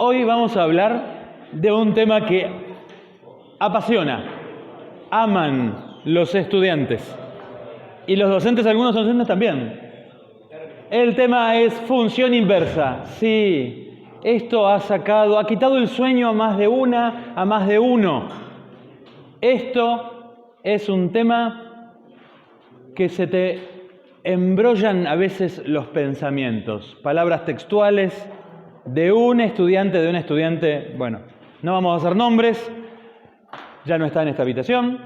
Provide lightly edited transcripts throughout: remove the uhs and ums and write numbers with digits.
Hoy vamos a hablar de un tema que apasiona, aman los estudiantes y los docentes, algunos docentes también. El tema es función inversa. Sí, esto ha quitado el sueño a más de una, a más de uno. Esto es un tema que se te embrollan a veces los pensamientos, palabras textuales de un estudiante, bueno, no vamos a hacer nombres, ya no está en esta habitación,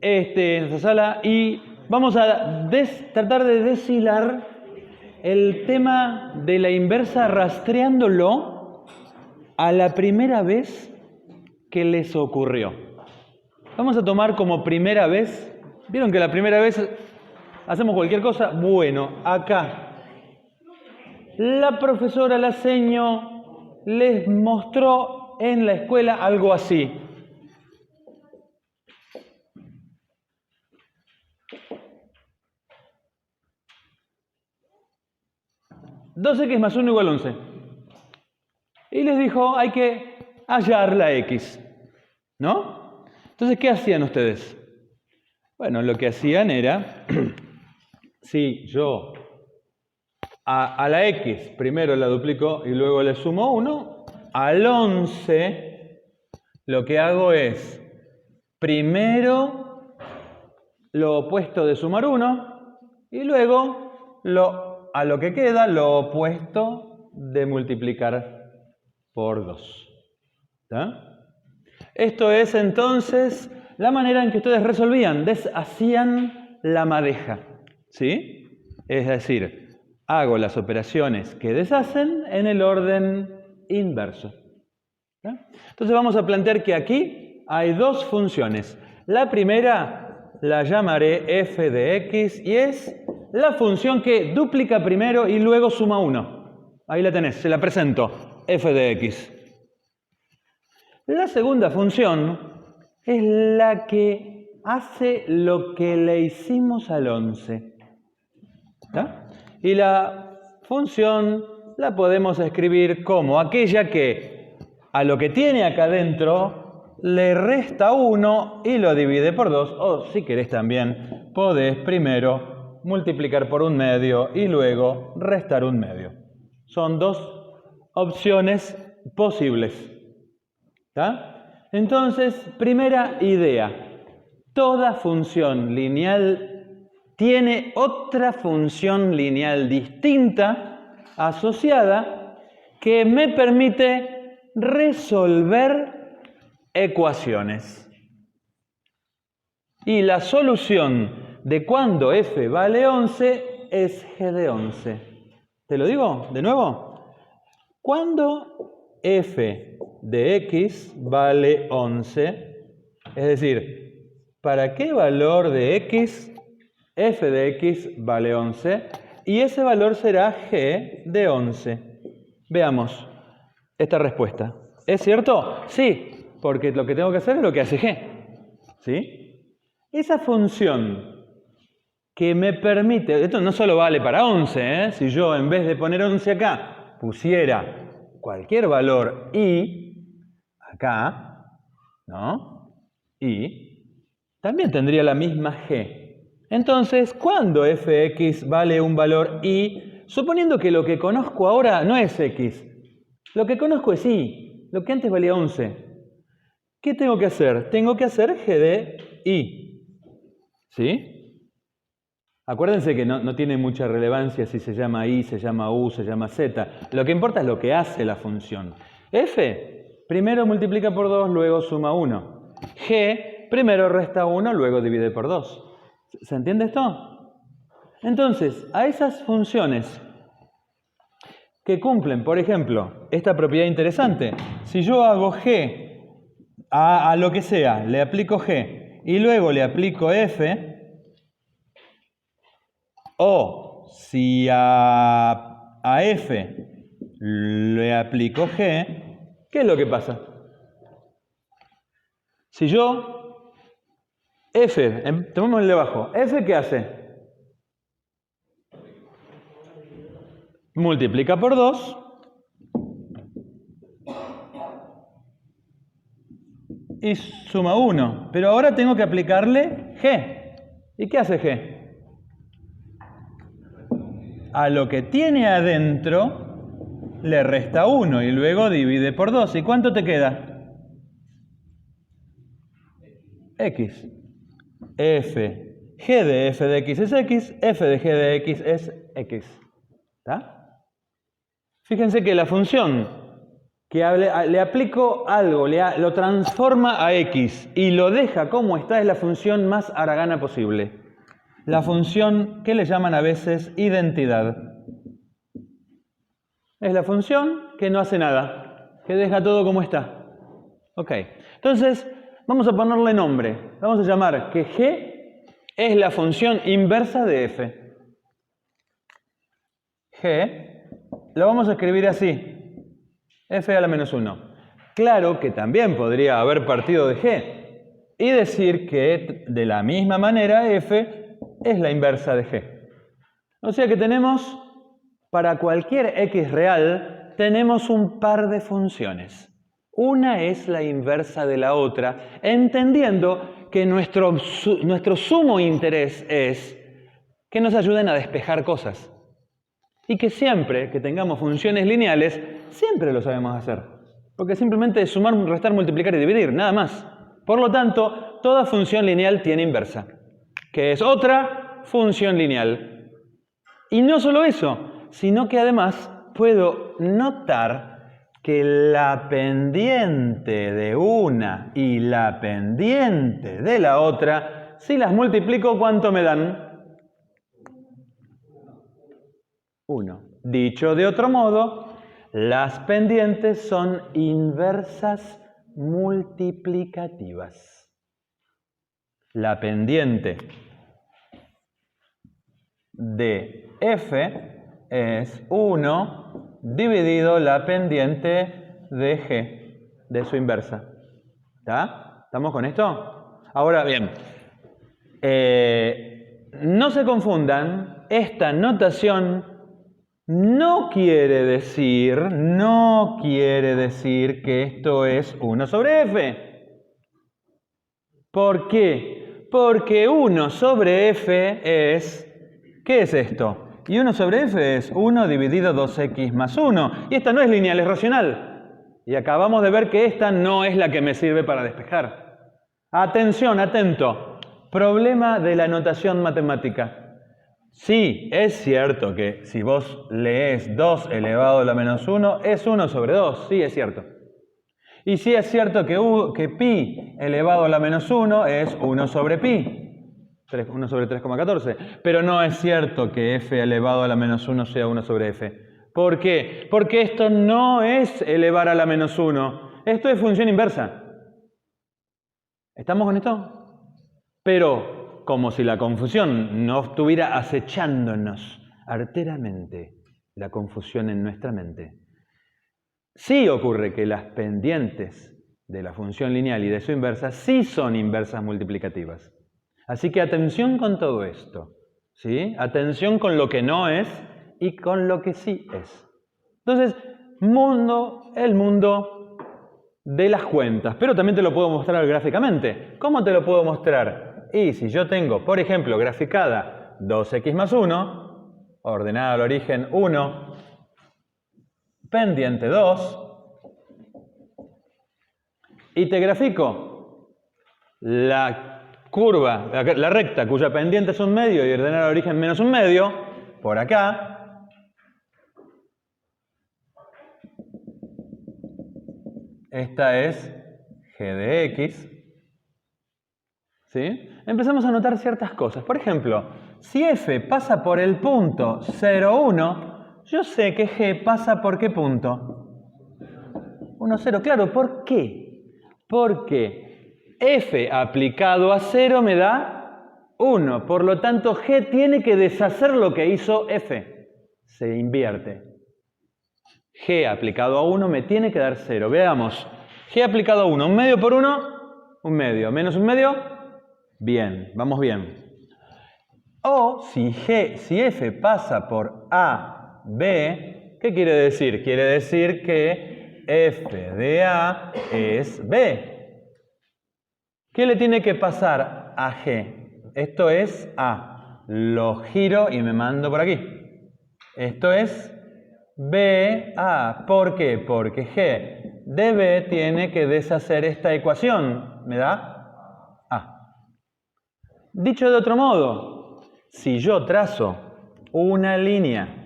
en esta sala, y vamos a tratar de deshilar el tema de la inversa rastreándolo a la primera vez que les ocurrió. Vamos a tomar como primera vez, ¿vieron que la primera vez hacemos cualquier cosa? Bueno, acá la profesora, la seño, les mostró en la escuela algo así. $2x más 1 igual 11. Y les dijo, hay que hallar la x, ¿no? Entonces, ¿qué hacían ustedes? Bueno, lo que hacían era, si yo a la x primero la duplico y luego le sumo 1, al 11 lo que hago es primero lo opuesto de sumar 1 y luego a lo que queda lo opuesto de multiplicar por 2. ¿Está? Esto es entonces la manera en que ustedes resolvían, deshacían la madeja, ¿sí? Es decir, hago las operaciones que deshacen en el orden inverso. ¿Está? Entonces vamos a plantear que aquí hay dos funciones. La primera la llamaré f de x y es la función que duplica primero y luego suma 1. Ahí la tenés, se la presento, f de x. La segunda función es la que hace lo que le hicimos al 11. ¿Está? Y la función la podemos escribir como aquella que a lo que tiene acá adentro le resta 1 y lo divide por 2. O si querés también podés primero multiplicar por 1/2 y luego restar 1/2. Son dos opciones posibles. ¿Está? Entonces, primera idea. Toda función lineal tiene otra función lineal distinta, asociada, que me permite resolver ecuaciones. Y la solución de cuando f vale 11 es g de 11. ¿Te lo digo de nuevo? Cuando f de x vale 11, es decir, ¿para qué valor de x f de x vale 11? Y ese valor será g de 11. Veamos esta respuesta. ¿Es cierto? Sí, porque lo que tengo que hacer es lo que hace g. ¿Sí? Esa función que me permite, esto no solo vale para 11, ¿eh? Si yo en vez de poner 11 acá pusiera cualquier valor y acá, ¿no? Y también tendría la misma g. Entonces, cuando fx vale un valor y, suponiendo que lo que conozco ahora no es x, lo que conozco es y, lo que antes valía 11, ¿qué tengo que hacer? Tengo que hacer g de y. ¿Sí? Acuérdense que no tiene mucha relevancia si se llama i, se llama u, se llama z. Lo que importa es lo que hace la función. F, primero multiplica por 2, luego suma 1. G, primero resta 1, luego divide por 2. ¿Se entiende esto? Entonces, a esas funciones que cumplen, por ejemplo, esta propiedad interesante, si yo hago g a lo que sea, le aplico g y luego le aplico f, o si a f le aplico g, ¿qué es lo que pasa? Si yo, f, tomemos el de abajo, f ¿qué hace? Multiplica por 2 y suma 1. Pero ahora tengo que aplicarle g. ¿Y qué hace g? A lo que tiene adentro le resta 1 y luego divide por 2. ¿Y cuánto te queda? X. F. G de f de x es x, f de g de x es x. ¿Está? Fíjense que la función que le aplico algo, lo transforma a x y lo deja como está, es la función más haragana posible. La función que le llaman a veces identidad. Es la función que no hace nada, que deja todo como está. Ok, entonces vamos a ponerle nombre. Vamos a llamar que g es la función inversa de f. G lo vamos a escribir así, f a la menos 1. Claro que también podría haber partido de g y decir que de la misma manera f es la inversa de g. O sea que tenemos, para cualquier x real, tenemos un par de funciones. Una es la inversa de la otra, entendiendo que nuestro sumo interés es que nos ayuden a despejar cosas. Y que siempre que tengamos funciones lineales, siempre lo sabemos hacer. Porque simplemente es sumar, restar, multiplicar y dividir, nada más. Por lo tanto, toda función lineal tiene inversa, que es otra función lineal. Y no solo eso, sino que además puedo notar que la pendiente de una y la pendiente de la otra, si las multiplico, ¿cuánto me dan? 1. Dicho de otro modo, las pendientes son inversas multiplicativas. La pendiente de f es 1 dividido la pendiente de g, de su inversa. ¿Está? ¿Estamos con esto? Ahora bien, no se confundan, esta notación no quiere decir que esto es 1 sobre f. ¿Por qué? Porque 1 sobre f es... ¿Qué es esto? Y 1 sobre f es 1 dividido 2x más 1. Y esta no es lineal, es racional. Y acabamos de ver que esta no es la que me sirve para despejar. Atención, atento. Problema de la notación matemática. Sí, es cierto que si vos lees 2 elevado a la menos 1, es 1 sobre 2. Sí, es cierto. Y sí es cierto que pi elevado a la menos 1 es 1 sobre pi. 1 sobre 3,14. Pero no es cierto que f elevado a la menos 1 sea 1 sobre f. ¿Por qué? Porque esto no es elevar a la menos 1. Esto es función inversa. ¿Estamos con esto? Pero como si la confusión no estuviera acechándonos arteramente, la confusión en nuestra mente. Sí ocurre que las pendientes de la función lineal y de su inversa sí son inversas multiplicativas. Así que atención con todo esto, ¿sí? Atención con lo que no es y con lo que sí es. Entonces, el mundo de las cuentas, pero también te lo puedo mostrar gráficamente. ¿Cómo te lo puedo mostrar? Y si yo tengo, por ejemplo, graficada 2x más 1, ordenada al origen 1, pendiente 2, y te grafico la curva, la recta cuya pendiente es 1 medio y ordenada al origen menos 1 medio, por acá, esta es g de x, ¿sí? Empezamos a notar ciertas cosas. Por ejemplo, si f pasa por el punto 0, 1, yo sé que g pasa por qué punto. 1, 0. Claro, ¿por qué? Porque f aplicado a 0 me da 1. Por lo tanto, g tiene que deshacer lo que hizo f. Se invierte. G aplicado a 1 me tiene que dar 0. Veamos. G aplicado a 1. 1 medio por 1, 1 medio. Menos 1 medio. Bien, vamos bien. O si f pasa por a, b, ¿qué quiere decir? Quiere decir que f de a es b. ¿Qué le tiene que pasar a G? Esto es A. Lo giro y me mando por aquí. Esto es B, A. ¿Por qué? Porque G de B tiene que deshacer esta ecuación. ¿Me da? A. Dicho de otro modo, si yo trazo una línea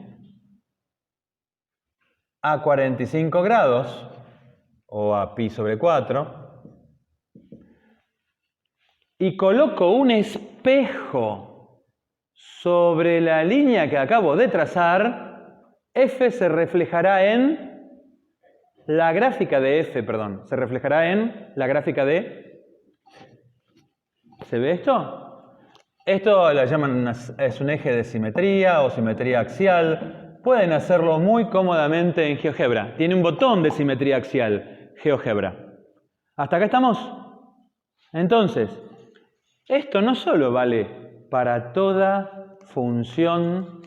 a 45 grados, o a pi sobre 4, y coloco un espejo sobre la línea que acabo de trazar, F se reflejará en la gráfica de F, perdón, se reflejará en la gráfica de... ¿Se ve esto? Esto lo llaman, es un eje de simetría o simetría axial. Pueden hacerlo muy cómodamente en GeoGebra. Tiene un botón de simetría axial, GeoGebra. ¿Hasta acá estamos? Entonces, esto no solo vale para toda función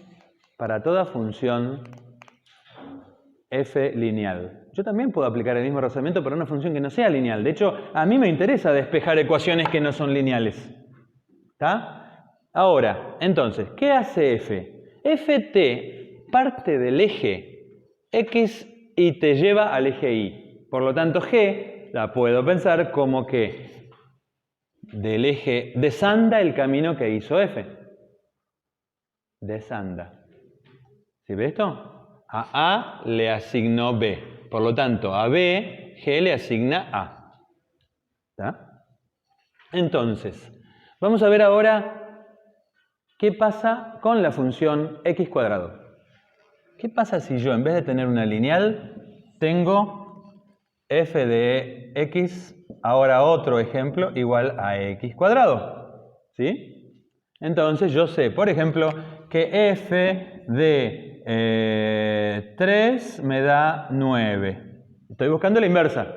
f lineal. Yo también puedo aplicar el mismo razonamiento para una función que no sea lineal. De hecho, a mí me interesa despejar ecuaciones que no son lineales. ¿Está? Ahora, entonces, ¿qué hace f? Ft parte del eje x y te lleva al eje y. Por lo tanto, g la puedo pensar como que del eje desanda el camino que hizo f. Desanda. ¿Sí ve esto? A A le asignó B. Por lo tanto, a B, G le asigna A. ¿Está? Entonces, vamos a ver ahora qué pasa con la función x cuadrado. ¿Qué pasa si yo, en vez de tener una lineal, tengo f de x, ahora otro ejemplo, igual a x cuadrado? ¿Sí? Entonces yo sé, por ejemplo, que f de 3 me da 9. Estoy buscando la inversa.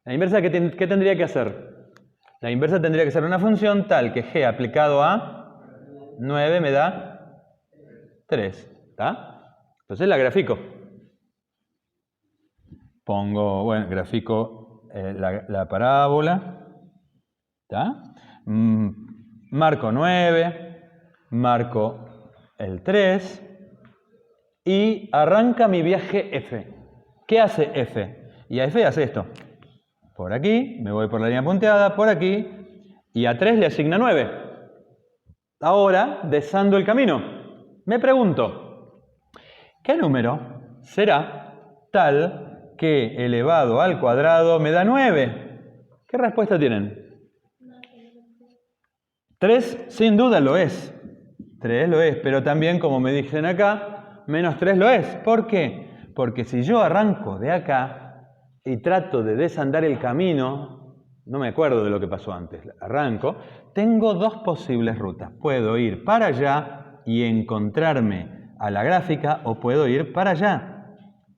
¿La inversa qué tendría que hacer? La inversa tendría que ser una función tal que g aplicado a 9 me da 3. ¿Está? Entonces la grafico. Pongo, bueno, grafico la parábola. ¿Está? Marco 9, marco el 3 y arranca mi viaje f. ¿Qué hace f? Y a f hace esto. Por aquí, me voy por la línea punteada, por aquí, y a 3 le asigna 9. Ahora, desando el camino, me pregunto, ¿qué número será tal que elevado al cuadrado me da 9? ¿Qué respuesta tienen? 3 sin duda lo es. 3 lo es, pero también, como me dicen acá, menos 3 lo es. ¿Por qué? Porque si yo arranco de acá y trato de desandar el camino, no me acuerdo de lo que pasó antes, arranco, tengo dos posibles rutas. Puedo ir para allá y encontrarme a la gráfica, o puedo ir para allá.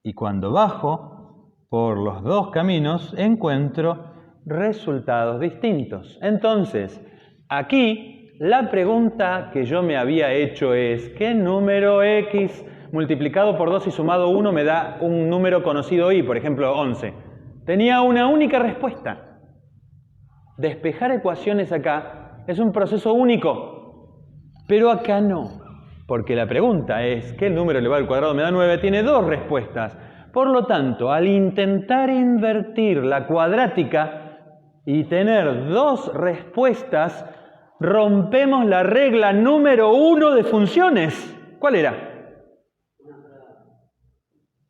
Y cuando bajo por los dos caminos, encuentro resultados distintos. Entonces, aquí la pregunta que yo me había hecho es, ¿qué número x multiplicado por 2 y sumado 1 me da un número conocido y, por ejemplo, 11? Tenía una única respuesta. Despejar ecuaciones acá es un proceso único, pero acá no. Porque la pregunta es, ¿qué número elevado al cuadrado me da 9? Tiene dos respuestas. Por lo tanto, al intentar invertir la cuadrática y tener dos respuestas, rompemos la regla número 1 de funciones. ¿Cuál era?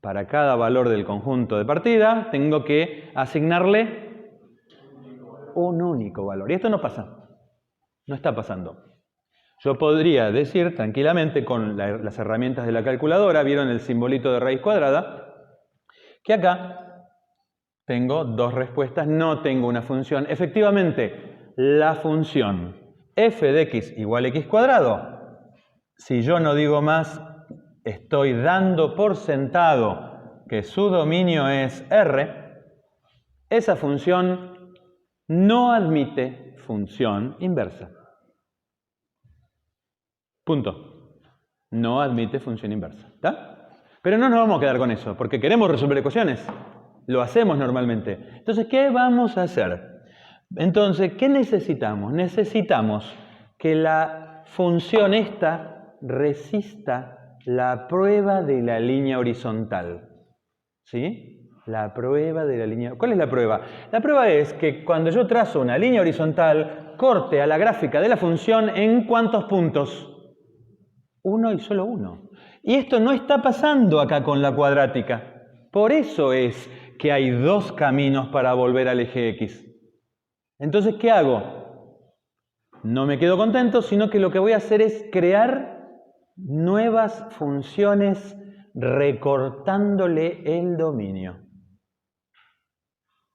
Para cada valor del conjunto de partida, tengo que asignarle un único valor. Y esto no pasa. No está pasando. Yo podría decir tranquilamente con las herramientas de la calculadora, vieron el simbolito de raíz cuadrada, que acá tengo dos respuestas, no tengo una función. Efectivamente, la función f de x igual a x cuadrado, si yo no digo más, estoy dando por sentado que su dominio es R, esa función no admite función inversa. Punto. No admite función inversa. ¿Está? Pero no nos vamos a quedar con eso, porque queremos resolver ecuaciones. Lo hacemos normalmente. Entonces, ¿qué vamos a hacer? Entonces, ¿qué necesitamos? Necesitamos que la función esta resista la prueba de la línea horizontal. ¿Sí? La prueba de la línea... ¿Cuál es la prueba? La prueba es que cuando yo trazo una línea horizontal, corte a la gráfica de la función en ¿cuántos puntos? 1 y solo 1. Y esto no está pasando acá con la cuadrática. Por eso es que hay dos caminos para volver al eje X. Entonces, ¿qué hago? No me quedo contento, sino que lo que voy a hacer es crear nuevas funciones recortándole el dominio.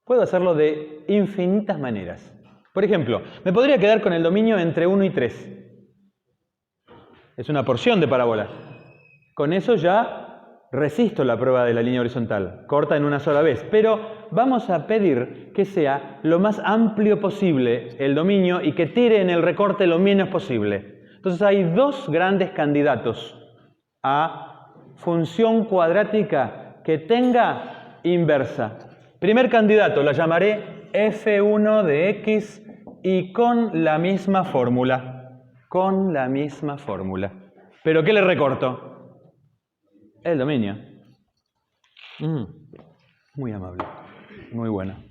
Puedo hacerlo de infinitas maneras. Por ejemplo, me podría quedar con el dominio entre 1 y 3. Es una porción de parábola. Con eso ya resisto la prueba de la línea horizontal. Corta en una sola vez. Pero vamos a pedir que sea lo más amplio posible el dominio y que tire en el recorte lo menos posible. Entonces hay dos grandes candidatos a función cuadrática que tenga inversa. Primer candidato, la llamaré f1 de x y con la misma fórmula. Con la misma fórmula. ¿Pero qué le recorto? El dominio. Muy amable. Muy bueno.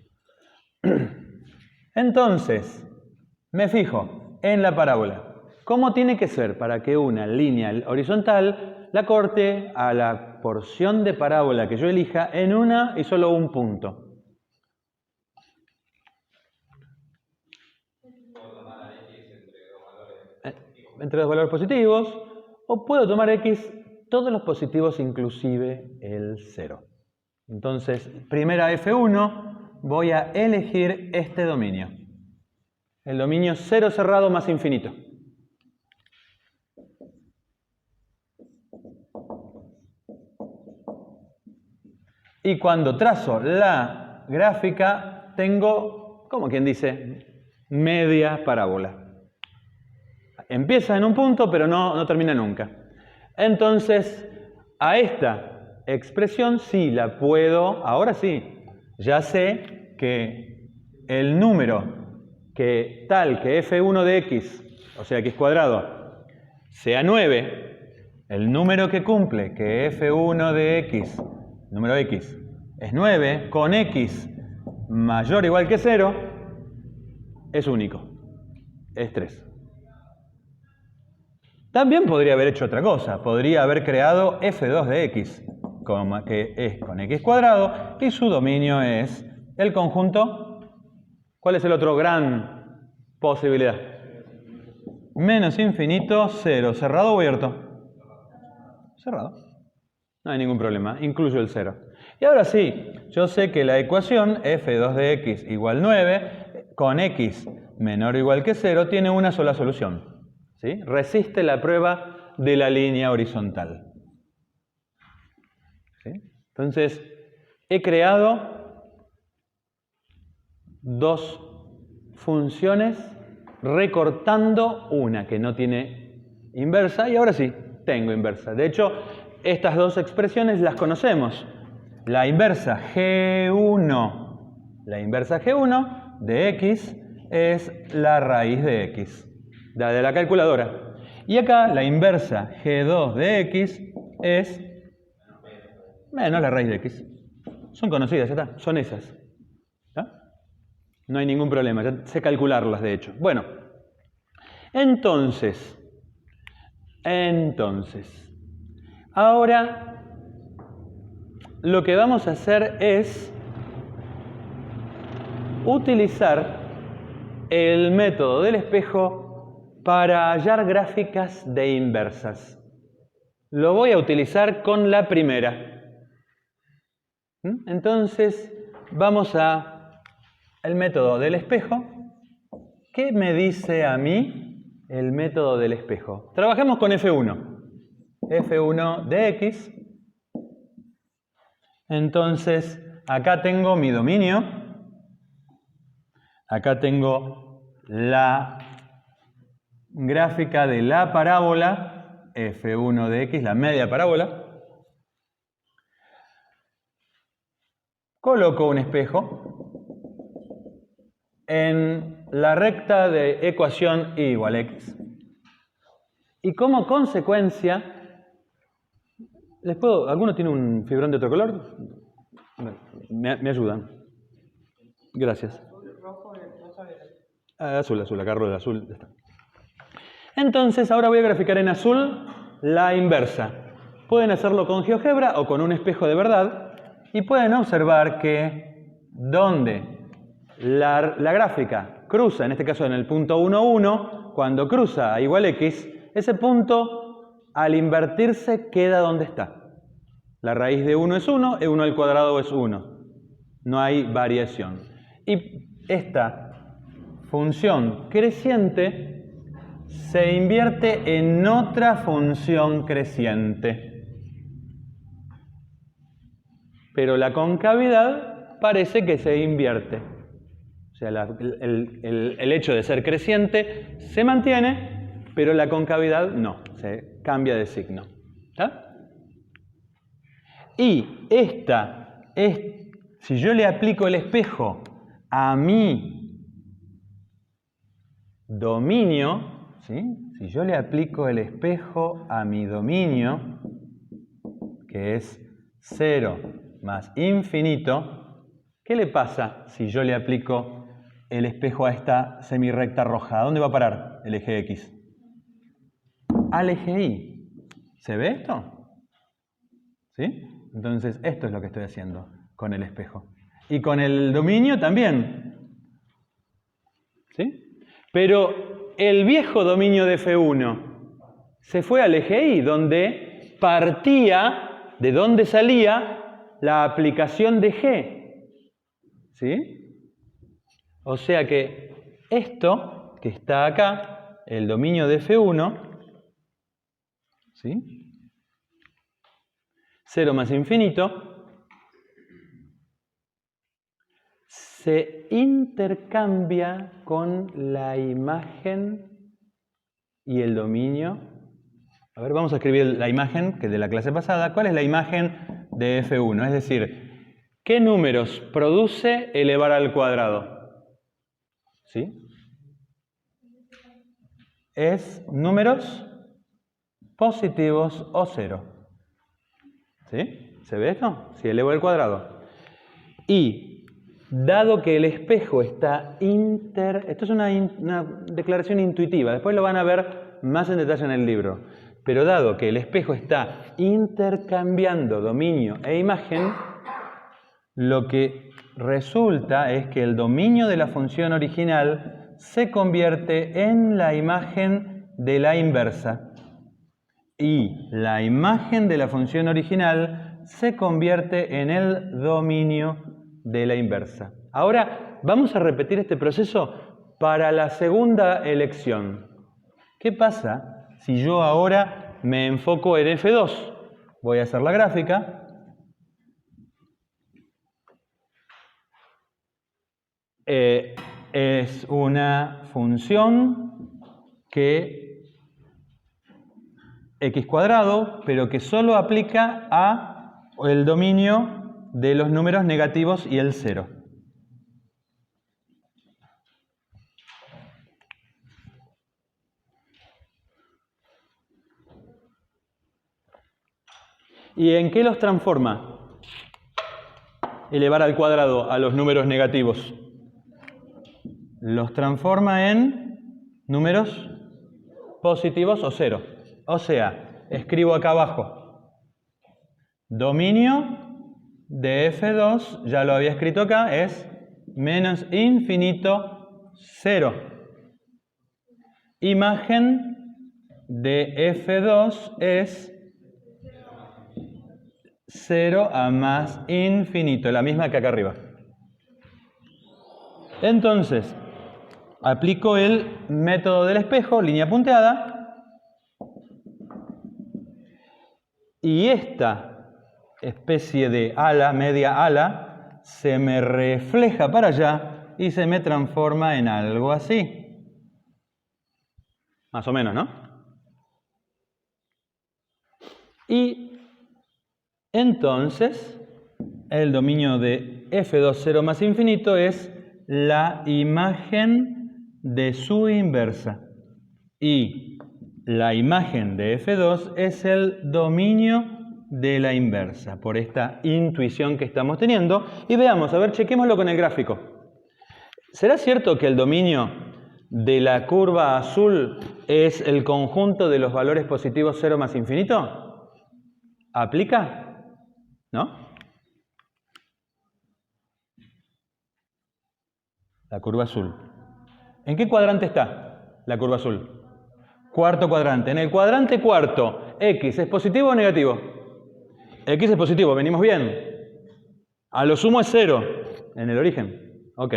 Entonces, me fijo en la parábola. ¿Cómo tiene que ser para que una línea horizontal la corte a la porción de parábola que yo elija en una y solo un punto? Entre dos valores positivos, o puedo tomar x todos los positivos inclusive el 0. Entonces, primera f1, voy a elegir este dominio. El dominio 0 cerrado más infinito. Y cuando trazo la gráfica, tengo, como quien dice, media parábola. Empieza en un punto, pero no termina nunca. Entonces, a esta expresión sí la puedo, ahora sí, ya sé que el número que tal que f1 de x, o sea x cuadrado, sea 9, el número que cumple que f1 de x, número x, es 9, con x mayor o igual que 0, es único, es 3. También podría haber hecho otra cosa, podría haber creado f2 de x, que es con x cuadrado, y su dominio es el conjunto. ¿Cuál es el otro gran posibilidad? Menos infinito, 0. ¿Cerrado o abierto? Cerrado. No hay ningún problema, incluyo el 0. Y ahora sí, yo sé que la ecuación f2 de x igual 9, con x menor o igual que 0, tiene una sola solución. ¿Sí? Resiste la prueba de la línea horizontal. ¿Sí? Entonces, he creado dos funciones recortando una que no tiene inversa y ahora sí, tengo inversa. De hecho, estas dos expresiones las conocemos. La inversa G1, de x es la raíz de x. La de la calculadora. Y acá la inversa G2 de x es menos la raíz de x. Son conocidas, ya está, son esas. ¿Está? No hay ningún problema, ya sé calcularlas de hecho. Bueno, entonces, ahora lo que vamos a hacer es utilizar el método del espejo para hallar gráficas de inversas. Lo voy a utilizar con la primera. Entonces, vamos al método del espejo. ¿Qué me dice a mí el método del espejo? Trabajemos con f1. f1 de x. Entonces, acá tengo mi dominio. Acá tengo la gráfica de la parábola f1 de x, la media parábola. Coloco un espejo en la recta de ecuación y igual a x. Y como consecuencia, ¿alguno tiene un fibrón de otro color? Me ayudan. Gracias. Azul, acá rueda azul. Está. Entonces, ahora voy a graficar en azul la inversa. Pueden hacerlo con GeoGebra o con un espejo de verdad y pueden observar que donde la gráfica cruza, en este caso en el punto 1, 1, cuando cruza a igual x, ese punto al invertirse queda donde está. La raíz de 1 es 1, e1 al cuadrado es 1. No hay variación. Y esta función creciente se invierte en otra función creciente. Pero la concavidad parece que se invierte. O sea, el hecho de ser creciente se mantiene, pero la concavidad no, se cambia de signo. ¿Está? Y si yo le aplico el espejo a mi dominio, ¿sí? Si yo le aplico el espejo a mi dominio, que es 0 más infinito, ¿qué le pasa si yo le aplico el espejo a esta semirrecta roja? ¿A dónde va a parar el eje X? Al eje Y. ¿Se ve esto? ¿Sí? Entonces, esto es lo que estoy haciendo con el espejo. Y con el dominio también. ¿Sí? Pero el viejo dominio de F1 se fue al eje Y, donde partía, de donde salía la aplicación de G. ¿Sí? O sea que esto que está acá, el dominio de F1, ¿sí? 0 más infinito, se intercambia con la imagen y el dominio. A ver, vamos a escribir la imagen que de la clase pasada. ¿Cuál es la imagen de F1? Es decir, ¿qué números produce elevar al cuadrado? ¿Sí? Es números positivos o cero. ¿Sí? ¿Se ve esto? Si elevo al cuadrado. Y dado que el espejo está esto es una declaración intuitiva, después lo van a ver más en detalle en el libro. Pero dado que el espejo está intercambiando dominio e imagen, lo que resulta es que el dominio de la función original se convierte en la imagen de la inversa. Y la imagen de la función original se convierte en el dominio de la inversa. Ahora vamos a repetir este proceso para la segunda elección. ¿Qué pasa si yo ahora me enfoco en F2? Voy a hacer la gráfica. Es una función que x cuadrado, pero que solo aplica a el dominio de los números negativos y el 0. ¿Y en qué los transforma? Elevar al cuadrado a los números negativos. Los transforma en números positivos o 0. O sea, escribo acá abajo. Dominio de F2, ya lo había escrito acá, es menos infinito 0. Imagen de F2 es 0 a más infinito, la misma que acá arriba. Entonces, aplico el método del espejo, línea punteada, y esta especie de ala, media ala, se me refleja para allá y se me transforma en algo así. Más o menos, ¿no? Y entonces, el dominio de F2 0 más infinito es la imagen de su inversa. Y la imagen de F2 es el dominio de la inversa, por esta intuición que estamos teniendo. Y veamos, a ver, chequémoslo con el gráfico. ¿Será cierto que el dominio de la curva azul es el conjunto de los valores positivos 0 más infinito? ¿Aplica? ¿No? La curva azul. ¿En qué cuadrante está la curva azul? Cuarto cuadrante. En el cuadrante cuarto, ¿X es positivo o negativo? X es positivo, venimos bien. A lo sumo es 0 en el origen. Ok.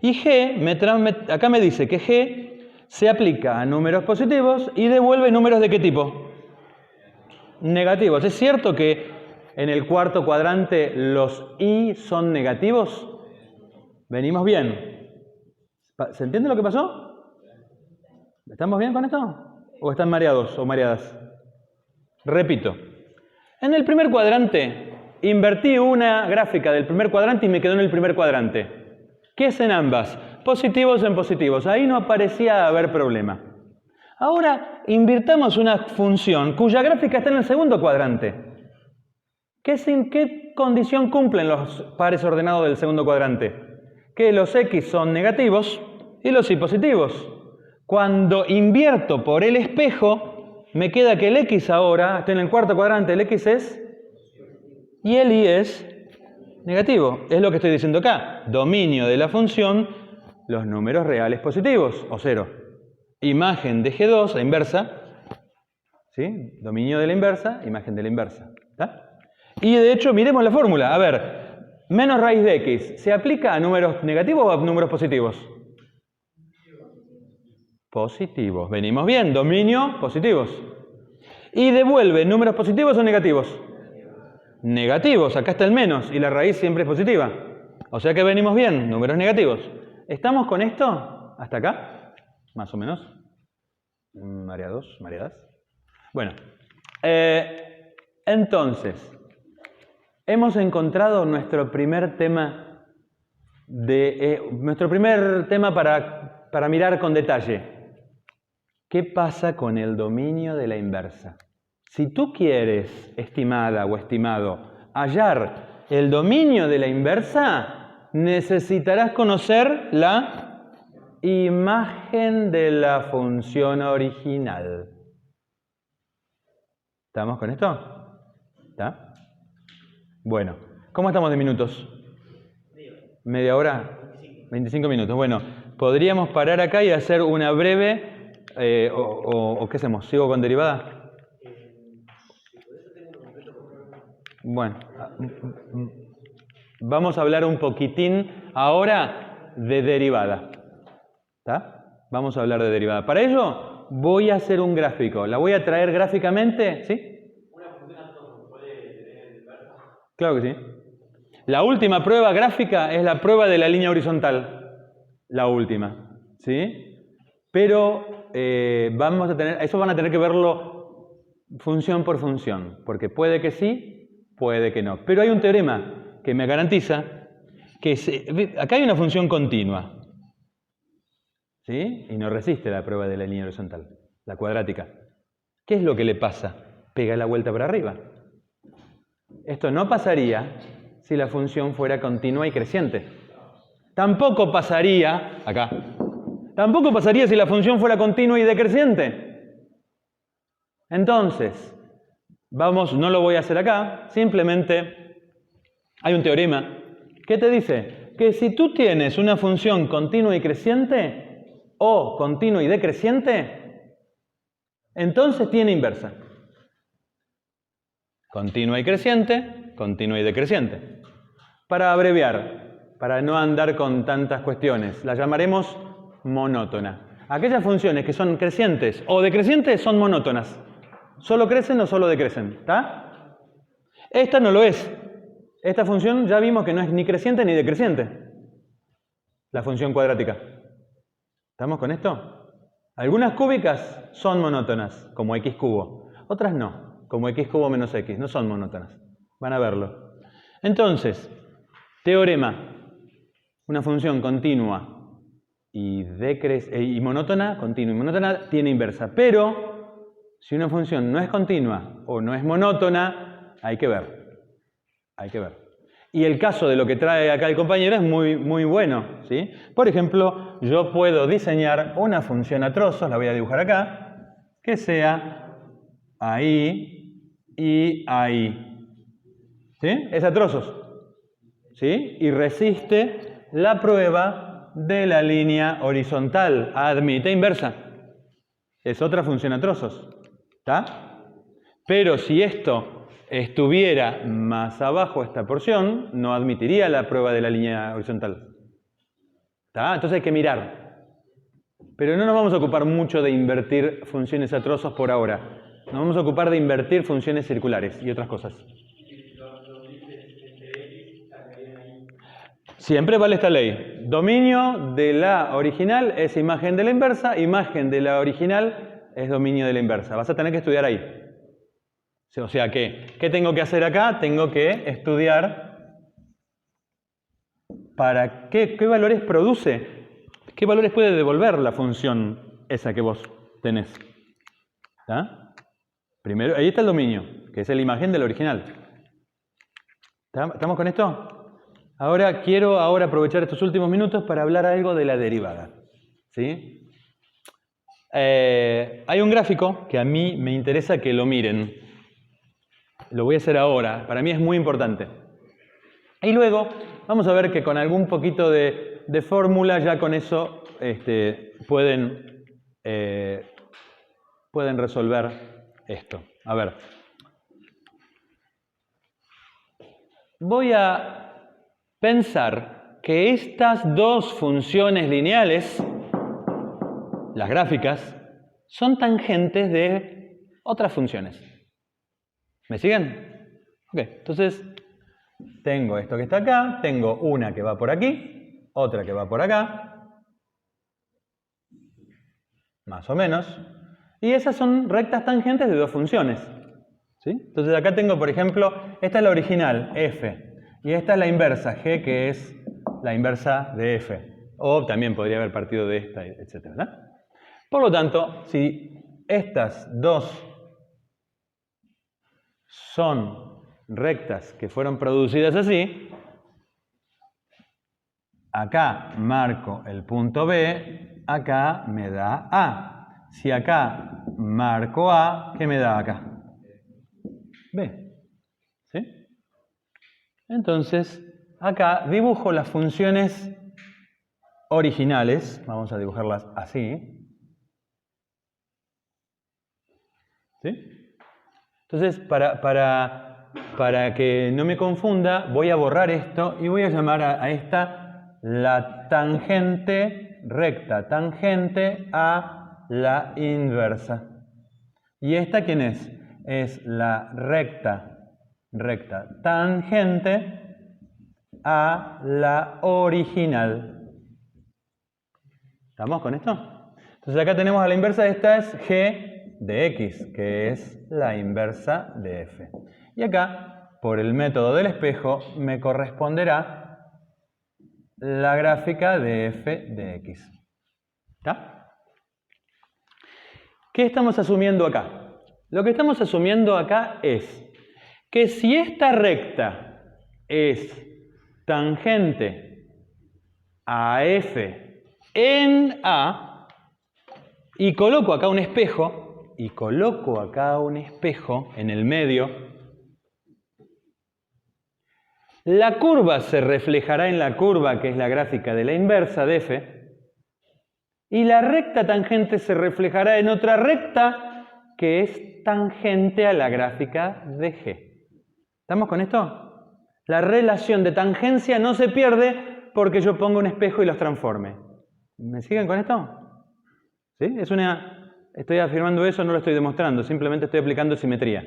Y G, acá me dice que G se aplica a números positivos y devuelve números ¿de qué tipo? Negativos. ¿Es cierto que en el cuarto cuadrante los I son negativos? Venimos bien. ¿Se entiende lo que pasó? ¿Estamos bien con esto? ¿O están mareados o mareadas? Repito. En el primer cuadrante, invertí una gráfica del primer cuadrante y me quedó en el primer cuadrante. ¿Qué es en ambas? Positivos en positivos. Ahí no parecía haber problema. Ahora, invirtamos una función cuya gráfica está en el segundo cuadrante. ¿Qué condición cumplen los pares ordenados del segundo cuadrante? Que los X son negativos y los Y positivos. Cuando invierto por el espejo, me queda que el X ahora, está en el cuarto cuadrante, el X es y el Y es negativo. Es lo que estoy diciendo acá. Dominio de la función, los números reales positivos, o 0. Imagen de G2, la inversa. ¿Sí? Dominio de la inversa, imagen de la inversa. ¿Está? Y de hecho, miremos la fórmula. A ver, menos raíz de X, ¿se aplica a números negativos o a números positivos? Positivos. Venimos bien. Dominio, positivos. ¿Y devuelve números positivos o negativos? Negativos. Acá está el menos y la raíz siempre es positiva. O sea que venimos bien. Números negativos. ¿Estamos con esto? ¿Hasta acá? Más o menos. Mareados, mareadas. Bueno. Entonces, hemos encontrado nuestro primer tema para mirar con detalle. ¿Qué pasa con el dominio de la inversa? Si tú quieres, estimada o estimado, hallar el dominio de la inversa, necesitarás conocer la imagen de la función original. ¿Estamos con esto? ¿Está? Bueno, ¿cómo estamos de minutos? ¿Media hora? 25 minutos. Bueno, podríamos parar acá y hacer una breve... ¿O qué hacemos? ¿Sigo con derivada? Bueno, vamos a hablar un poquitín ahora de derivada. ¿Está? Vamos a hablar de derivada. Para ello voy a hacer un gráfico. La voy a traer gráficamente. ¿Sí? Claro que sí. La última prueba gráfica es la prueba de la línea horizontal. La última. ¿Sí? Pero eso van a tener que verlo función por función, porque puede que sí, puede que no. Pero hay un teorema que me garantiza que acá hay una función continua, ¿sí? Y no resiste la prueba de la línea horizontal, la cuadrática. ¿Qué es lo que le pasa? Pega la vuelta para arriba. Esto no pasaría si la función fuera continua y creciente. Tampoco pasaría, acá, tampoco pasaría si la función fuera continua y decreciente. Entonces, no lo voy a hacer acá, simplemente hay un teorema que te dice que si tú tienes una función continua y creciente o continua y decreciente, entonces tiene inversa. Continua y creciente, continua y decreciente. Para abreviar, para no andar con tantas cuestiones, la llamaremos monótona. Aquellas funciones que son crecientes o decrecientes son monótonas. ¿Solo crecen o solo decrecen? ¿Está? Esta no lo es. Esta función ya vimos que no es ni creciente ni decreciente. La función cuadrática. ¿Estamos con esto? Algunas cúbicas son monótonas, como x cubo. Otras no, como x cubo menos x. No son monótonas. Van a verlo. Entonces, teorema. Una función continua y monótona, continua y monótona, tiene inversa. Pero si una función no es continua o no es monótona, hay que ver. Hay que ver. Y el caso de lo que trae acá el compañero es muy bueno, ¿sí? Por ejemplo, yo puedo diseñar una función a trozos, la voy a dibujar acá, que sea ahí y ahí. ¿Sí? Es a trozos. ¿Sí? Y resiste la prueba de la línea horizontal. Admite inversa. Es otra función a trozos. ¿Está? Pero si esto estuviera más abajo esta porción, no admitiría la prueba de la línea horizontal. ¿Está? Entonces hay que mirar. Pero no nos vamos a ocupar mucho de invertir funciones a trozos por ahora. Nos vamos a ocupar de invertir funciones circulares y otras cosas. Siempre vale esta ley. Dominio de la original es imagen de la inversa, imagen de la original es dominio de la inversa. Vas a tener que estudiar ahí. O sea que, ¿qué tengo que hacer acá? Tengo que estudiar para qué valores produce, qué valores puede devolver la función esa que vos tenés. ¿Está? Primero, ahí está el dominio, que es la imagen del original. ¿Estamos con esto? Ahora quiero aprovechar estos últimos minutos para hablar algo de la derivada. ¿Sí? Hay un gráfico que a mí me interesa que lo miren. Lo voy a hacer ahora. Para mí es muy importante. Y luego vamos a ver que con algún poquito de fórmula ya con eso pueden resolver esto. A ver. Voy a pensar que estas dos funciones lineales, las gráficas, son tangentes de otras funciones. ¿Me siguen? Ok, entonces tengo esto que está acá, tengo una que va por aquí, otra que va por acá, más o menos, y esas son rectas tangentes de dos funciones. ¿Sí? Entonces acá tengo, por ejemplo, esta es la original, f, y esta es la inversa, g, que es la inversa de f. O también podría haber partido de esta, etc. ¿verdad? Por lo tanto, si estas dos son rectas que fueron producidas así, acá marco el punto B, acá me da A. Si acá marco A, ¿qué me da acá? B. ¿Sí? Entonces, acá dibujo las funciones originales, vamos a dibujarlas así. ¿Sí? Entonces, para que no me confunda, voy a borrar esto y voy a llamar a esta la tangente recta, tangente a la inversa. ¿Y esta quién es? Es la recta tangente a la original. ¿Estamos con esto? Entonces acá tenemos a la inversa, esta es g de x, que es la inversa de f. Y acá, por el método del espejo, me corresponderá la gráfica de f de x. ¿Está? ¿Qué estamos asumiendo acá? Lo que estamos asumiendo acá es que si esta recta es tangente a f en A, y coloco acá un espejo, en el medio, la curva se reflejará en la curva que es la gráfica de la inversa de f, y la recta tangente se reflejará en otra recta que es tangente a la gráfica de g. ¿Estamos con esto? La relación de tangencia no se pierde porque yo pongo un espejo y los transforme. ¿Me siguen con esto? ¿Sí? Estoy afirmando eso, no lo estoy demostrando, simplemente estoy aplicando simetría.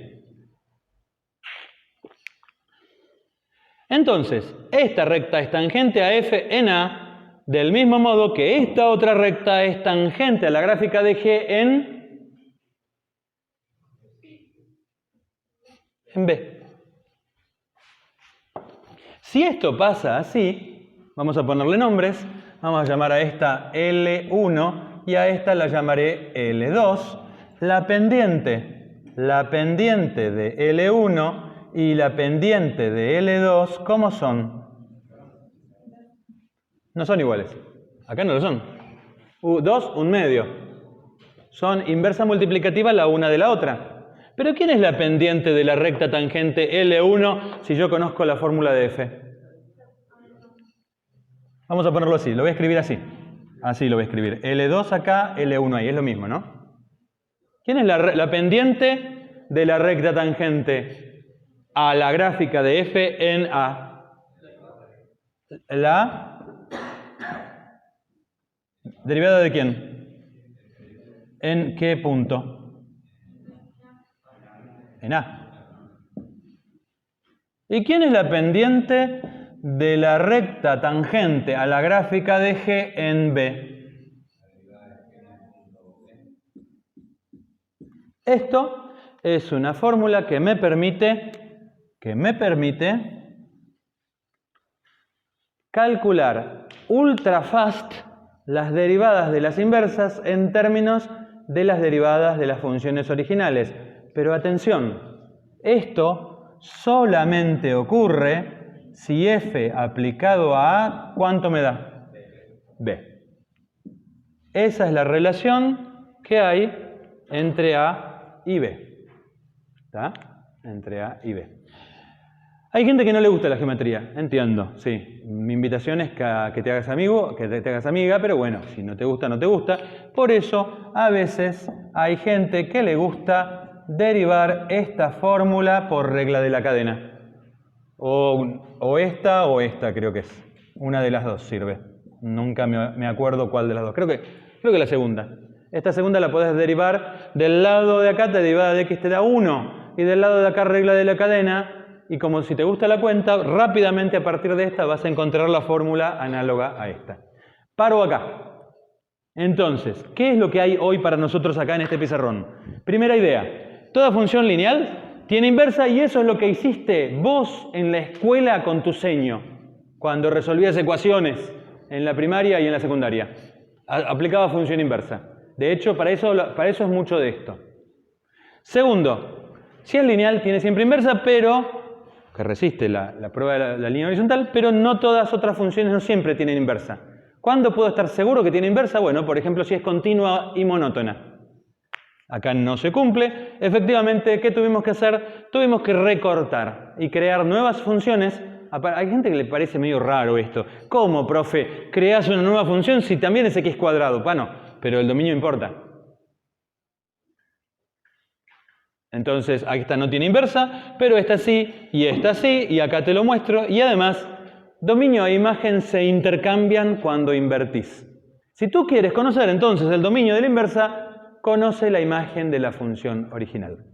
Entonces, esta recta es tangente a f en A, del mismo modo que esta otra recta es tangente a la gráfica de g en B. Si esto pasa así, Vamos a ponerle nombres. Vamos a llamar a esta L1 y a esta la llamaré L2. La pendiente de L1 y la pendiente de L2, ¿cómo son? No son iguales. Acá no lo son. 2, 1/2. Son inversa multiplicativa la una de la otra. Pero ¿quién es la pendiente de la recta tangente L1 si yo conozco la fórmula de f? Vamos a ponerlo así, lo voy a escribir así. Así lo voy a escribir. L2 acá, L1 ahí, es lo mismo, ¿no? ¿Quién es la pendiente de la recta tangente a la gráfica de f en A? ¿La derivada de quién? ¿En qué punto? En A. ¿Y quién es la pendiente de la recta tangente a la gráfica de G en B? Esto es una fórmula que me permite calcular ultra fast las derivadas de las inversas en términos de las derivadas de las funciones originales. Pero atención, esto solamente ocurre si f aplicado a A, ¿cuánto me da? B. Esa es la relación que hay entre A y B. ¿Está? Entre A y B. Hay gente que no le gusta la geometría, entiendo, sí. Mi invitación es que te hagas amigo, que te hagas amiga, pero bueno, si no te gusta, no te gusta. Por eso, a veces hay gente que le gusta derivar esta fórmula por regla de la cadena. O esta, creo que es. Una de las dos sirve. Nunca me acuerdo cuál de las dos. Creo que la segunda. Esta segunda la podés derivar del lado de acá, derivada de x te da 1. Y del lado de acá, regla de la cadena. Y como si te gusta la cuenta, rápidamente a partir de esta vas a encontrar la fórmula análoga a esta. Paro acá. Entonces, ¿qué es lo que hay hoy para nosotros acá en este pizarrón? Primera idea. Toda función lineal tiene inversa y eso es lo que hiciste vos en la escuela con tu seño, cuando resolvías ecuaciones en la primaria y en la secundaria. Aplicaba función inversa. De hecho, para eso es mucho de esto. Segundo, si es lineal tiene siempre inversa, pero que resiste la prueba de la línea horizontal, pero no todas otras funciones no siempre tienen inversa. ¿Cuándo puedo estar seguro que tiene inversa? Bueno, por ejemplo, si es continua y monótona. Acá no se cumple. Efectivamente, ¿qué tuvimos que hacer? Tuvimos que recortar y crear nuevas funciones. Hay gente que le parece medio raro esto. ¿Cómo, profe? ¿Creás una nueva función si también es x cuadrado? Bueno, pero el dominio importa. Entonces, aquí esta no tiene inversa, pero esta sí, y acá te lo muestro. Y además, dominio e imagen se intercambian cuando invertís. Si tú quieres conocer entonces el dominio de la inversa, conoce la imagen de la función original.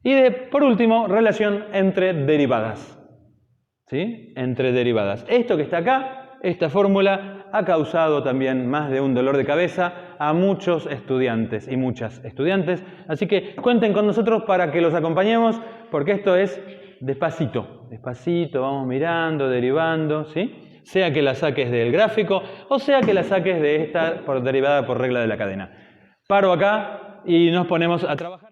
Y por último, relación entre derivadas. ¿Sí? Entre derivadas. Esto que está acá, esta fórmula, ha causado también más de un dolor de cabeza a muchos estudiantes y muchas estudiantes. Así que cuenten con nosotros para que los acompañemos, porque esto es despacito. Despacito, vamos mirando, derivando, ¿sí? Sea que la saques del gráfico o sea que la saques de esta derivada por regla de la cadena. Paro acá y nos ponemos a trabajar.